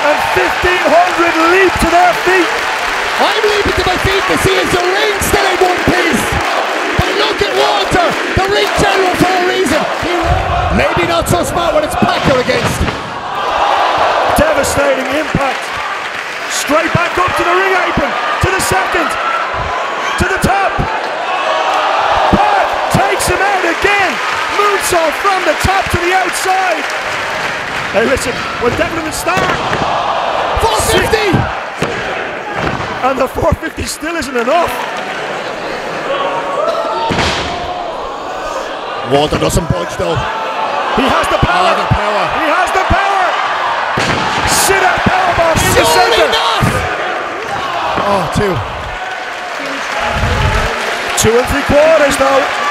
and 1,500 leap to their feet. I'm leaping to my feet to see is the ring still in one piece. But look at Walter, the ring general for a reason. Maybe not so smart when it's Packer against. Devastating impact. Straight back up to the ring apron, to the second, to the top. Pat takes him out again. Moonsault from the top to the outside. Hey, listen, we're definitely start. 450! And the 450 still isn't enough. Walter doesn't budge though. He has the power. The power. He has the power. Sit out powerbomb in the Surely center. not! Oh, 2. 2 3/4 though.